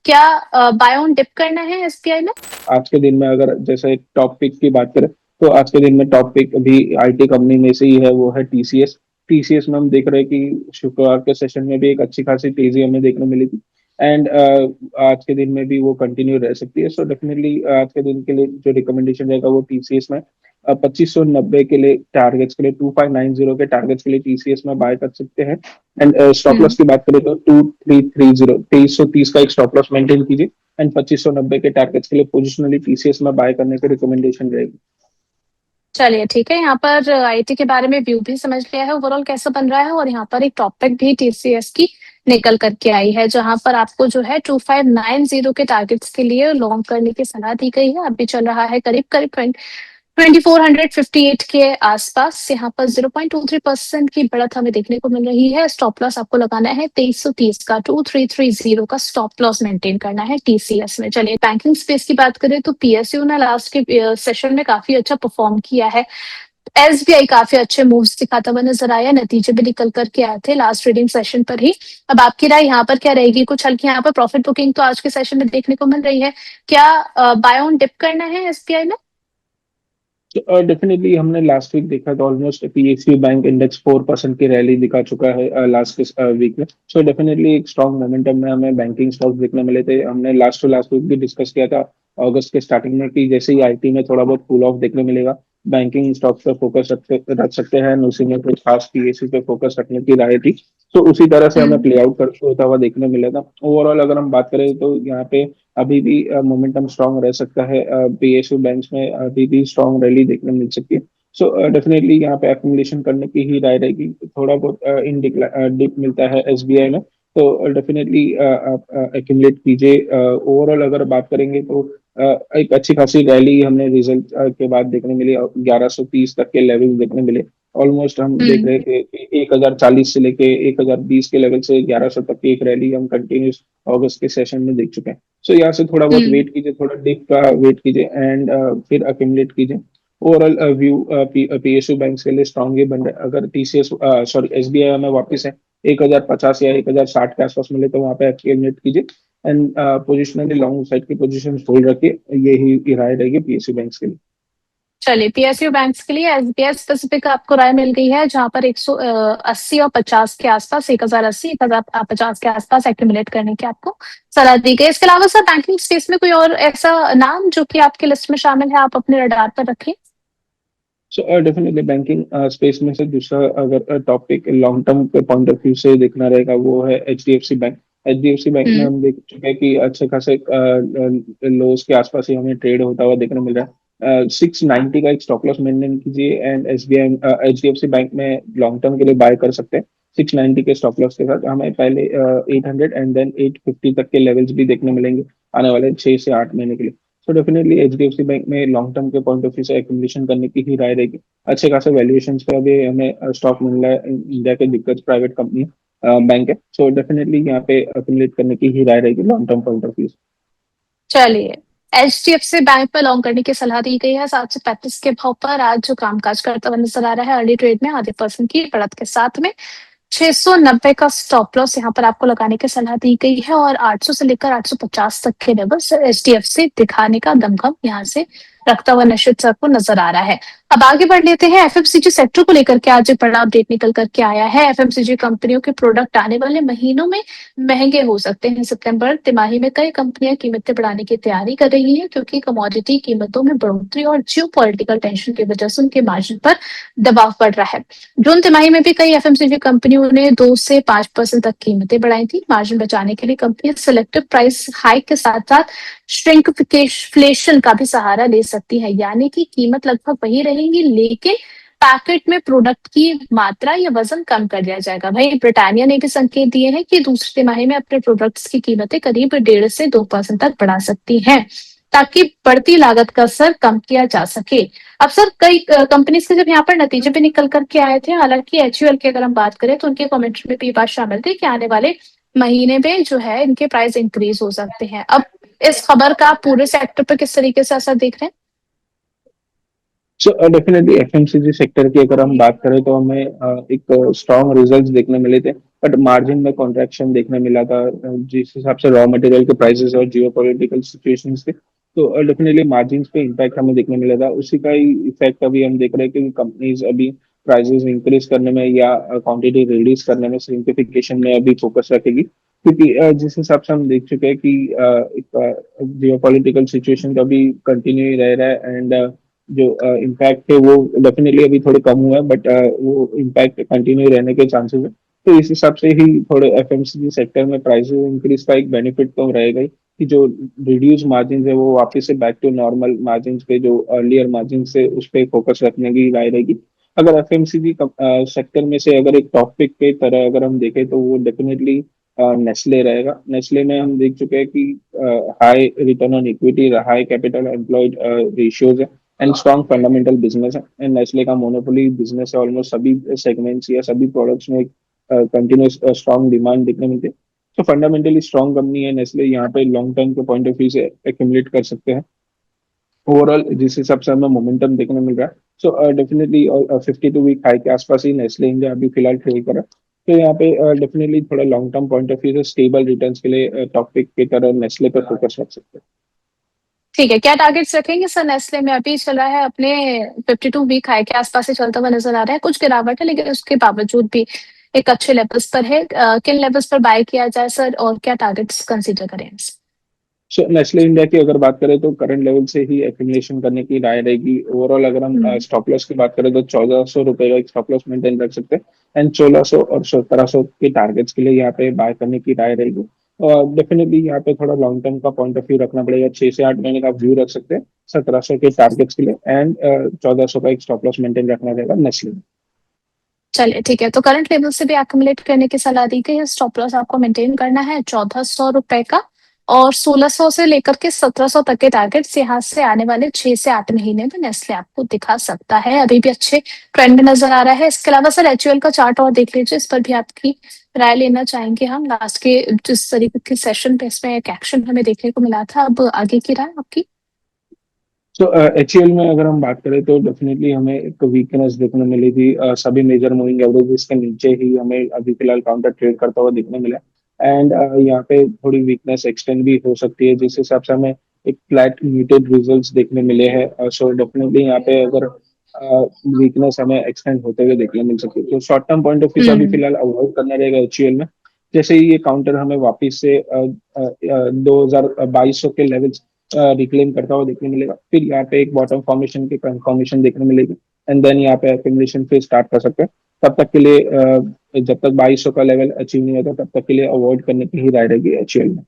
क्या bye on dip करना है एसबीआई में? आज के दिन में अगर जैसे एक टॉप पिक की बात करें, तो आज के दिन में टॉप पिक अभी आईटी कंपनी में से ही है, वो है टीसीएस। टीसीएस में हम देख रहे हैं कि शुक्रवार के सेशन में भी एक अच्छी खासी तेजी हमें देखने मिली थी। एंड आज के दिन में भी वो कंटिन्यू रह सकती है। सो डेफिनेटली आज के दिन के लिए जो रिकमेंडेशन रहेगा वो टीसीएस में 2590 के लिए टारगेट्स के लिए, 2590 के टारगेट्स के लिए टीसीएस में बाय कर सकते हैं। एंड स्टॉप लॉस हम्म। की बात करें तो 2330, 2330 का एक स्टॉप लॉस मेंटेन कीजिए। एंड 2590 के टारगेट्स के लिए पोजिशनली टीसीएस में बाय करने की रिकमेंडेशन रहेगी। चलिए ठीक है, यहाँ पर आईटी के बारे में व्यू भी समझ लिया है ओवरऑल कैसा बन रहा है, और यहाँ पर एक टॉपिक भी टीसीएस की निकल करके आई है जहां पर आपको जो है 2590 के टारगेट्स के लिए लॉन्ग करने की सलाह दी गई है। अभी चल रहा है करीब करीब 2458 के आसपास। यहाँ पर 0.23% की बढ़त हमें देखने को मिल रही है। स्टॉप लॉस आपको लगाना है 2330 का, 2330 का स्टॉप लॉस मेंटेन करना है टीसीएस में। चलिए बैंकिंग स्पेस की बात करें तो पीएसयू ने लास्ट के सेशन में काफी अच्छा परफॉर्म किया है। एसबीआई काफी अच्छे मूव्स दिखाता हुआ नजर आया, नतीजे भी निकल करके आए थे लास्ट ट्रेडिंग सेशन पर ही। अब आपकी राय यहाँ पर क्या रहेगी? कुछ हल्की यहाँ पर प्रॉफिट बुकिंग तो आज के सेशन में देखने को मिल रही है। क्या बाय ऑन डिप करना है एसबीआई में? डेफिनेटली हमने लास्ट वीक देखा था, ऑलमोस्ट पीएसयू बैंक इंडेक्स 4% की रैली दिखा चुका है लास्ट वीक में। सो डेफिनेटली एक स्ट्रॉन्ग मोमेंटम में हमें बैंकिंग स्टॉक्स देखने मिले थे। हमने लास्ट टू लास्ट वीक भी डिस्कस किया था अगस्त के स्टार्टिंग में कि जैसे ही आईटी में थोड़ा बहुत कूल ऑफ देखने मिलेगा, बैंकिंग स्टॉक्स पे फोकस रख सकते हैं। उसी में कुछ खास पीएसयू पे फोकस रखने की राय थी। तो उसी तरह से हमें हम्म। प्ले आउट करते होता हुआ देखने मिला था। ओवरऑल अगर हम बात करें तो यहाँ पे अभी भी मोमेंटम स्ट्रांग रह सकता है। पीएसयू बैंक्स में अभी भी स्ट्रांग रैली देखने मिल सकती है। सो डेफिनेटली यहाँ पे एक्युमुलेशन करने की ही राय रहेगी। थोड़ा बहुत इन डिप मिलता है एसबीआई में, तो डेफिनेटली आप एक्युमुलेट कीजिए। ओवरऑल अगर बात करेंगे तो एक अच्छी खासी रैली हमने रिजल्ट के बाद देखने मिली, 1130 तक के लेवल देखने मिले। ऑलमोस्ट हम देख हम्म। रहे थे कि 1040 से लेके 1020 के लेवल से 1100 तक की एक रैली हम कंटिन्यूस अगस्त के सेशन में देख चुके हैं। सो यहाँ से थोड़ा बहुत हम्म। वेट कीजिए, थोड़ा डिप का वेट कीजिए, एंड फिर अक्यूमुलेट कीजिए। ओवरऑल व्यू पीएसयू बैंक के लिए स्ट्रांग ही बन रहा है। अगर टीसीएस सॉरी एसबीआई में वापस है 1050 या 1060 के आसपास मिले तो वहां पे अक्यूमुलेट कीजिए। एंड पोजिशनली लॉन्ग साइड की पोजीशन होल्ड रखिए। यही राय रहेगी पीएसयू बैंक के लिए। चलिए पीएसयू बैंक्स के लिए एसबीआई स्पेसिफिक आपको राय मिल गई है, जहां पर 180 और 50 के आसपास, 1080 1050 के आसपास एक्यूमुलेट करने की आपको सलाह दी गई। इसके अलावा सर बैंकिंग स्पेस में कोई और ऐसा नाम जो कि आपके लिस्ट में शामिल है, आप अपने रडार पर रखें? सो डेफिनेटली बैंकिंग स्पेस में से दूसरा अगर टॉपिक लॉन्ग टर्म के पॉइंट ऑफ व्यू से देखना रहेगा वो है एचडीएफसी बैंक। एचडीएफसी बैंक में हम्म। हम देख चुके हैं कि अच्छे खासे लोस के आसपास ही हमें ट्रेड होता हुआ देखने मिल रहा है। 690 का एक स्टॉप लॉस मेंटेन कीजिए। एंड एसबीआई एचडीएफसी बैंक में लॉन्ग टर्म के लिए बाय कर सकते हैं 690 के स्टॉप लॉस के साथ। हमें पहले 800 एंड देन 850 तक के लेवल्स भी देखने मिलेंगे आने वाले 6 से 8 महीने के लिए। तो डेफिनेटली एचडीएफसी बैंक में लॉन्ग टर्म के पॉइंट ऑफ व्यू से एक्युमुलेशन करने की ही राय रहेगी। अच्छे खासे वैल्यूएशन पे अभी हमें स्टॉक मिल रहा है। इंडिया के दिग्गज प्राइवेट कंपनी बैंक है। सो डेफिनेटली यहाँ पे एक्युमुलेट करने की ही राय रहेगी long term point of view से। चलिए एचडीएफसी बैंक पर लॉन्ग करने की सलाह दी गई है 735 के भाव पर। आज जो कामकाज करता हुआ नजर आ रहा है अर्ली ट्रेड में आधे परसेंट की बढ़त के साथ में 690 का स्टॉप लॉस यहाँ पर आपको लगाने की सलाह दी गई है, और 800 से लेकर 850 तक के लेवल एचडीएफसी दिखाने का दमखम यहाँ से रखता हुआ निश्चित सर को नजर आ रहा है। अब आगे बढ़ लेते हैं एफएमसीजी सेक्टर को लेकर के आज एक बड़ा अपडेट निकल करके आया है। एफएमसीजी कंपनियों के प्रोडक्ट आने वाले महीनों में महंगे हो सकते हैं। सितंबर तिमाही में कई कंपनियां कीमतें बढ़ाने की तैयारी कर रही हैं, क्योंकि कमोडिटी कीमतों में बढ़ोतरी और जियो पॉलिटिकल टेंशन की वजह से उनके मार्जिन पर दबाव बढ़ रहा है। जून तिमाही में भी कई एफएमसीजी कंपनियों ने 2 से 5% तक कीमतें बढ़ाई थी। मार्जिन बचाने के लिए कंपनियां सिलेक्टिव प्राइस हाइक के साथ साथ श्रिंकफ्लेशन का भी सहारा ले सकती है, यानी कि कीमत लगभग वही रहेगी लेकिन पैकेट में प्रोडक्ट की मात्रा या वजन कम कर दिया जाएगा। भाई ब्रिटानिया ने भी संकेत दिए हैं कि दूसरी तिमाही में अपने प्रोडक्ट्स की कीमतें करीब 1.5 से 2% तक बढ़ा सकती हैं, ताकि बढ़ती लागत का असर कम किया जा सके। अब सर कई कंपनीज के जब यहाँ पर नतीजे भी निकल करके आए थे, हालांकि एचयूएल की अगर हम बात करें तो उनके कमेंट्री में भी ये बात शामिल थी कि आने वाले महीने में जो है इनके प्राइस इंक्रीज हो सकते हैं। अब इस खबर का पूरे सेक्टर पर किस तरीके से असर देख रहे हैं? सो डेफिनेटली एफएमसीजी सेक्टर की अगर हम बात करें तो हमें एक स्ट्रॉन्ग रिजल्ट्स देखने मिले थे, बट मार्जिन में कॉन्ट्रैक्शन देखने मिला था, जिस हिसाब से रॉ मटेरियल के प्राइसेस और जियो पॉलिटिकल सिचुएशंस थे। तो डेफिनेटली मार्जिन पे इम्पैक्ट हमें देखने मिला था। उसी का ही इफेक्ट अभी हम देख रहे हैं कि कंपनीज अभी प्राइसेस इंक्रीज करने में या क्वांटिटी रिड्यूस करने में, सिंप्लीफिकेशन में अभी फोकस रखेगी, क्योंकि जिस हिसाब से हम देख चुके हैं कि एक जियो पॉलिटिकल सिचुएशन का भी कंटिन्यू ही रह रहा है, एंड जो इम्पैक्ट है वो डेफिनेटली अभी थोड़े कम हुए हैं, बट वो इम्पैक्ट कंटिन्यू रहने के चांसेस है। तो इस हिसाब से ही थोड़े एफएमसीजी सेक्टर में प्राइसेस इंक्रीज का एक बेनिफिट तो रहेगा ही, कि जो रिड्यूस मार्जिन है वो वापस से बैक टू नॉर्मल मार्जिन पे, जो अर्लियर मार्जिन से उस पर फोकस रखने की राय रहेगी। अगर एफएमसीजी सेक्टर में से अगर एक टॉपिक के तरह अगर हम देखें तो वो डेफिनेटली नेस्ले रहेगा। नेस्ले में हम देख चुके हैं कि high return on equity, high capital employed ratios है, एंड स्ट्रॉन्ग फंडामेंटल बिजनेस है, एंड नेस्ले का मोनोपोली बिजनेस है। ऑलमोस्ट सभी सेगमेंट्स या सभी प्रोडक्ट्स में कंटिन्यूस स्ट्रॉन्ग डिमांड देखने मिलती है। तो फंडामेंटली स्ट्रॉन्ग कंपनी है नेस्ले, यहाँ पे लॉन्ग टर्म के पॉइंट ऑफ व्यू से एक्यूमुलेट कर सकते हैं। ओवरऑल जिस हिसाब से हमें मोमेंटम देखने मिल रहा है, सो डेफिनेटली 52 वीक हाई के आसपास ही नेस्ले इंडिया अभी फिलहाल ट्रेड कर रहा है। तो यहाँ पे डेफिनेटली थोड़ा long term point of view से स्टेबल रिटर्न्स के लिए टॉपिक की तरह नेस्ले पर फोकस रख सकते हैं। ठीक है, क्या टारगेट्स रखेंगे सर? नेस्ले में अभी चल रहा है अपने 52 वीक हाई के आसपास ही चलता हुआ नजर आ रहा है, कुछ गिरावट है लेकिन उसके बावजूद भी एक अच्छे लेवल्स पर है। किन लेवल्स पर बाय किया जाए सर, और क्या टारगेट्स कंसीडर करें? सो नेस्ले इंडिया की अगर बात करें तो करंट लेवल से ही एक्यूमुलेशन करने की राय रहेगी। ओवरऑल अगर हम हम्म। स्टॉप लॉस की बात करें तो 1400 रुपए का एक स्टॉप लॉस मेंटेन रख सकते हैं, एंड 1600 और 1700 के टारगेट्स के लिए यहाँ पे बाय करने की राय रहेगी। और डेफिनेटली यहाँ पे थोड़ा लॉन्ग टर्म का पॉइंट ऑफ व्यू रखना पड़ेगा, 6 से 8 महीने का व्यू रख सकते हैं 1700 के टारगेट्स के लिए, एंड 1400 का एक स्टॉप लॉस मेंटेन रखना रहेगा नेस्ले में। चलिए ठीक है, तो करंट लेवल से भी एक्यूमुलेट करने की सलाह दी गई है। स्टॉप लॉस आपको मेंटेन करना है 1400 रुपए का, और 1600 से लेकर के 1700 तक के टारगेट्स यहाँ से आने वाले 6 से 8 महीने में नेस्ले आपको दिखा सकता है। अभी भी अच्छे ट्रेंड में नजर आ रहा है। इसके अलावा सर एचयूएल का चार्ट और देख लीजिए, इस पर भी आपकी राय लेना चाहेंगे हम। लास्ट के जिस तरीके के सेशन पे इसमें एक एक्शन हमें देखने को मिला था, अब आगे की राय आपकी? तो एचएल में अगर हम बात करें तो डेफिनेटली हमें एक वीकनेस देखने मिली थी। सभी मेजर मूविंग एवरेजेस के नीचे ही हमें अभी फिलहाल काउंटर ट्रेड करता हुआ दिखने मिला, एंड यहाँ पे थोड़ी वीकनेस एक्सटेंड भी हो सकती है, जिस हिसाब से हमें एक फ्लैट म्यूटेड रिजल्ट्स देखने मिले हैं। सो डेफिनेटली यहाँ पे अगर वीकनेस हमें एक्सटेंड होते हुए देखने मिल सकती है, तो short term point of view से अभी हम्म। फिलहाल अवॉइड करना रहेगा एचयूएल में। जैसे ही ये काउंटर हमें वापस से 2200 के लेवल्स रिक्लेम करता हुआ देखने मिलेगा, फिर यहाँ पे एक बॉटम फॉर्मेशन की कंफर्मेशन देखने मिलेगी, एंड देन यहाँ पे एक्यूमुलेशन फिर स्टार्ट कर सकते हैं। तब तक के लिए जब तक 2200 का लेवल अचीव नहीं होता तब तक के लिए अवॉइड करने की ही राय रहेगी एचयूएल में।